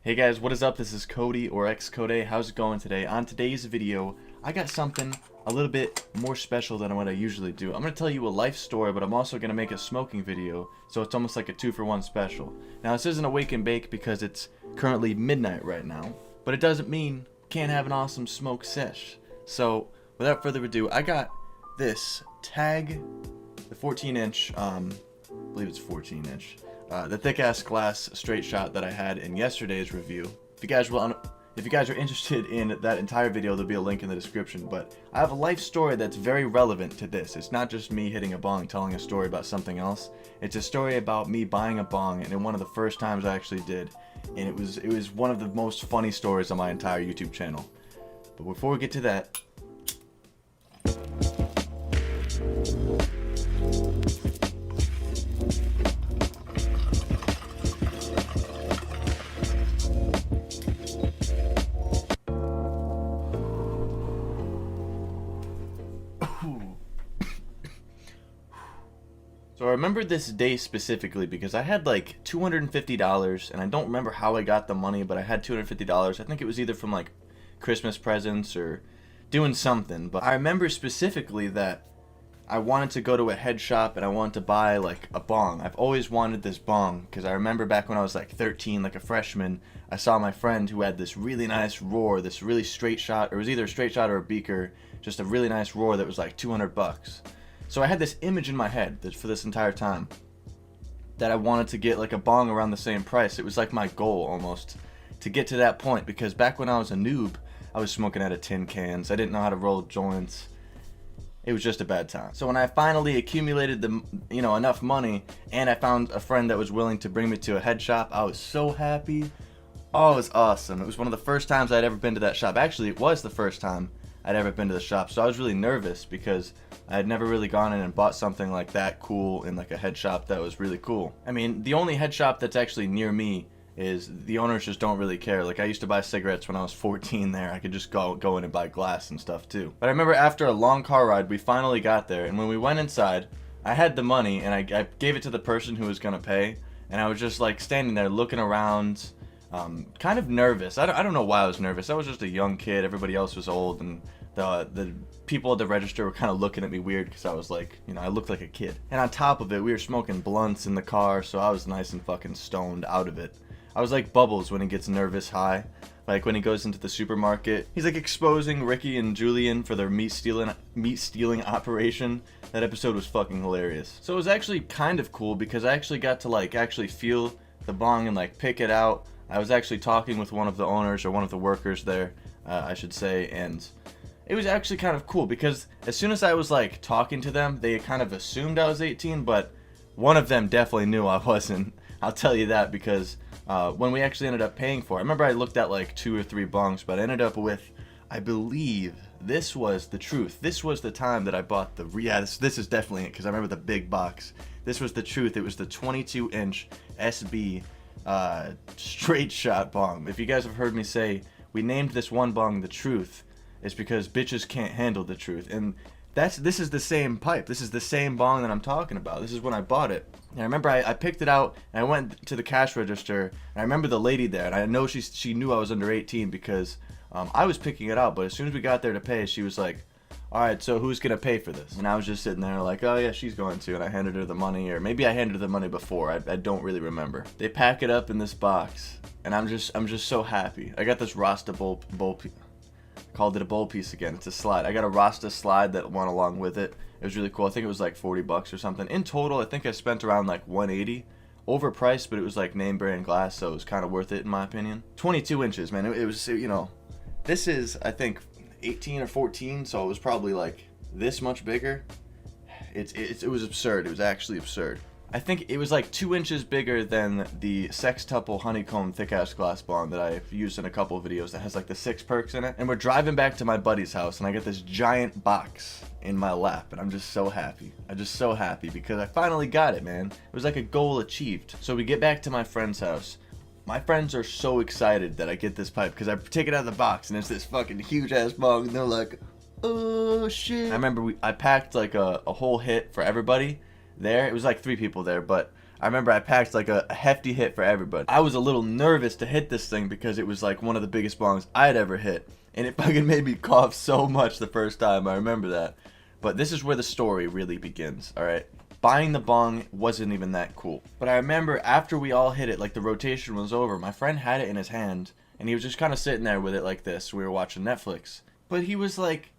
Hey guys, what is up? This is Cody or xCodeh. How's it going today? On today's video, I got something a little bit more special than what I usually do. I'm going to tell you a life story, but I'm also going to make a smoking video, so it's almost like a 2-for-1 special. Now, this isn't a wake and bake because it's currently midnight right now, but it doesn't mean can't have an awesome smoke sesh. So, without further ado, I got this Tag, the 14-inch, I believe it's 14-inch. The thick-ass glass straight shot that I had in yesterday's review. If you guys are interested in that entire video, there'll be a link in the description. But I have a life story that's very relevant to this. It's not just me hitting a bong telling a story about something else. It's a story about me buying a bong, and one of the first times I actually did. And it was one of the most funny stories on my entire YouTube channel. But before we get to that, so I remember this day specifically because I had like $250, and I don't remember how I got the money, but I had $250. I think it was either from like Christmas presents or doing something. But I remember specifically that I wanted to go to a head shop and I wanted to buy like a bong. I've always wanted this bong because I remember back when I was like 13, like a freshman, I saw my friend who had this really nice roar, this really straight shot, or it was either a straight shot or a beaker, just a really nice roar that was like $200. So I had this image in my head that for this entire time that I wanted to get like a bong around the same price. It was like my goal almost to get to that point, because back when I was a noob, I was smoking out of tin cans. I didn't know how to roll joints. It was just a bad time. So when I finally accumulated enough money, and I found a friend that was willing to bring me to a head shop, I was so happy. Oh, it was awesome. It was one of the first times I'd ever been to that shop. Actually, it was the first time I'd ever been to the shop, so I was really nervous because I had never really gone in and bought something like that cool in like a head shop that was really cool. I mean, the only head shop that's actually near me is the owners just don't really care. Like, I used to buy cigarettes when I was 14 there. I could just go in and buy glass and stuff too. But I remember after a long car ride, we finally got there, and when we went inside, I had the money and I gave it to the person who was gonna pay, and I was just like standing there looking around, kind of nervous. I don't know why I was nervous. I was just a young kid. Everybody else was old, and the people at the register were kind of looking at me weird because I was like, I looked like a kid. And on top of it, we were smoking blunts in the car, so I was nice and fucking stoned out of it. I was like Bubbles when he gets nervous high. Like when he goes into the supermarket, he's like exposing Ricky and Julian for their meat stealing operation. That episode was fucking hilarious. So it was actually kind of cool because I actually got to like actually feel the bong and like pick it out. I was actually talking with one of the owners, or one of the workers there, I should say, and it was actually kind of cool because as soon as I was like talking to them, they kind of assumed I was 18, but one of them definitely knew I wasn't. I'll tell you that because when we actually ended up paying for it, I remember I looked at like 2 or 3 bongs, but I ended up with, I believe this was the truth. This was the time that I bought the, this is definitely it because I remember the big box. This was the truth. It was the 22-inch SB straight shot bong. If you guys have heard me say we named this one bong the truth, it's because bitches can't handle the truth. And this is the same pipe. This is the same bong that I'm talking about. This is when I bought it. And I remember I picked it out and I went to the cash register, and I remember the lady there, and I know she knew I was under 18 because I was picking it out, but as soon as we got there to pay, she was like, alright, so who's gonna pay for this? And I was just sitting there like, oh yeah, she's going to, and I handed her the money, or maybe I handed her the money before, I don't really remember. They pack it up in this box, and I'm just so happy. I got this Rasta bowl piece. Called it a bowl piece again. It's a slide. I got a Rasta slide that went along with it. It was really cool. I think it was like $40 or something. In total, I think I spent around like $180. Overpriced, but it was like name brand glass, so it was kind of worth it in my opinion. 22 inches, man. It was, this is, I think, 18 or 14, so it was probably like this much bigger. It was absurd. It was actually absurd. I think it was like 2 inches bigger than the sextuple honeycomb thick-ass glass bong that I've used in a couple of videos that has like the 6 perks in it. And we're driving back to my buddy's house, and I get this giant box in my lap, and I'm just so happy. I'm just so happy because I finally got it, man. It was like a goal achieved. So we get back to my friend's house. My friends are so excited that I get this pipe because I take it out of the box, and it's this fucking huge-ass bong, and they're like, oh shit. I remember I packed like a whole hit for everybody there. It was like 3 people there, but I remember I packed like a hefty hit for everybody. I was a little nervous to hit this thing because it was like one of the biggest bongs I'd ever hit. And it fucking made me cough so much the first time. I remember that. But this is where the story really begins, alright? Buying the bong wasn't even that cool. But I remember after we all hit it, like the rotation was over, my friend had it in his hand, and he was just kind of sitting there with it like this. We were watching Netflix. But he was like,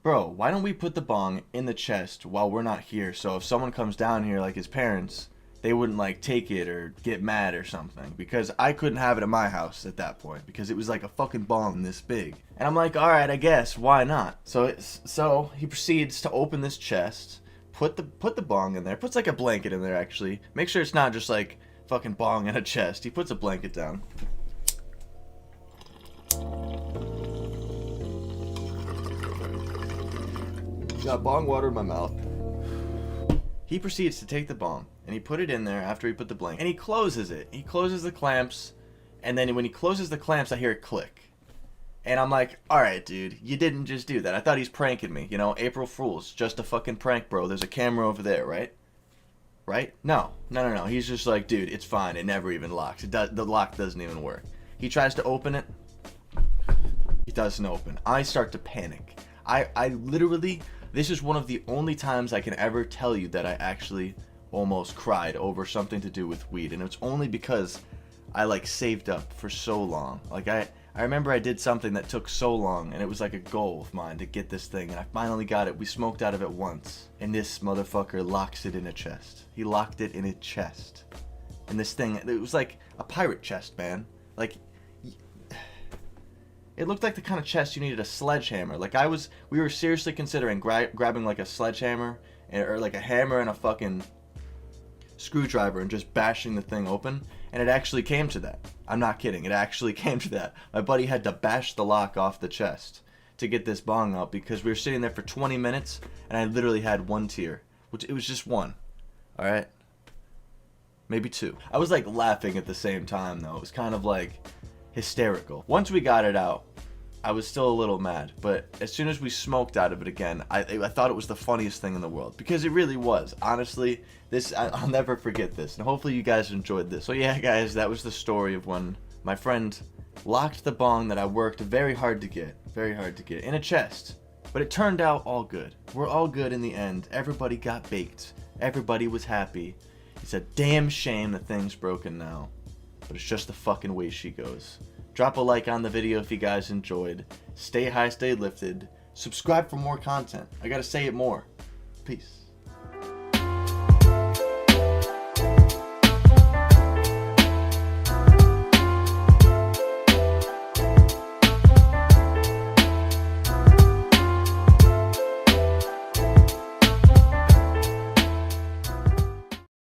bro, why don't we put the bong in the chest while we're not here? So if someone comes down here, like his parents, they wouldn't like take it or get mad or something. Because I couldn't have it at my house at that point, because it was like a fucking bong this big. And I'm like, alright, I guess, why not? So he proceeds to open this chest, put the bong in there, puts like a blanket in there actually. Make sure it's not just like fucking bong in a chest. He puts a blanket down. Got bong water in my mouth. He proceeds to take the bong and he put it in there after he put the blanket. And he closes it. He closes the clamps, and then when he closes the clamps, I hear it click. And I'm like, alright, dude, you didn't just do that. I thought he's pranking me. You know, April Fool's. Just a fucking prank, bro. There's a camera over there, right? Right? No. He's just like, dude, it's fine. It never even locks. The lock doesn't even work. He tries to open it. It doesn't open. I start to panic. I literally, this is one of the only times I can ever tell you that I actually almost cried over something to do with weed. And it's only because I like saved up for so long. Like I remember I did something that took so long, and it was like a goal of mine to get this thing, and I finally got it. We smoked out of it once, and this motherfucker locks it in a chest. He locked it in a chest. And this thing, it was like a pirate chest, man. Like, it looked like the kind of chest you needed a sledgehammer. Like we were seriously considering grabbing like a sledgehammer, or like a hammer and a fucking screwdriver and just bashing the thing open. And it actually came to that. I'm not kidding. It actually came to that. My buddy had to bash the lock off the chest to get this bong out because we were sitting there for 20 minutes and I literally had one tear. Which it was just one. Alright? Maybe two. I was like laughing at the same time though. It was kind of like hysterical. Once we got it out, I was still a little mad, but as soon as we smoked out of it again, I thought it was the funniest thing in the world, because it really was. Honestly, I'll never forget this, and hopefully you guys enjoyed this. So yeah, guys, that was the story of when my friend locked the bong that I worked very hard to get in a chest, but it turned out all good. We're all good in the end. Everybody got baked. Everybody was happy. It's a damn shame the thing's broken now, but it's just the fucking way she goes. Drop a like on the video if you guys enjoyed. Stay high, stay lifted. Subscribe for more content. I gotta say it more. Peace.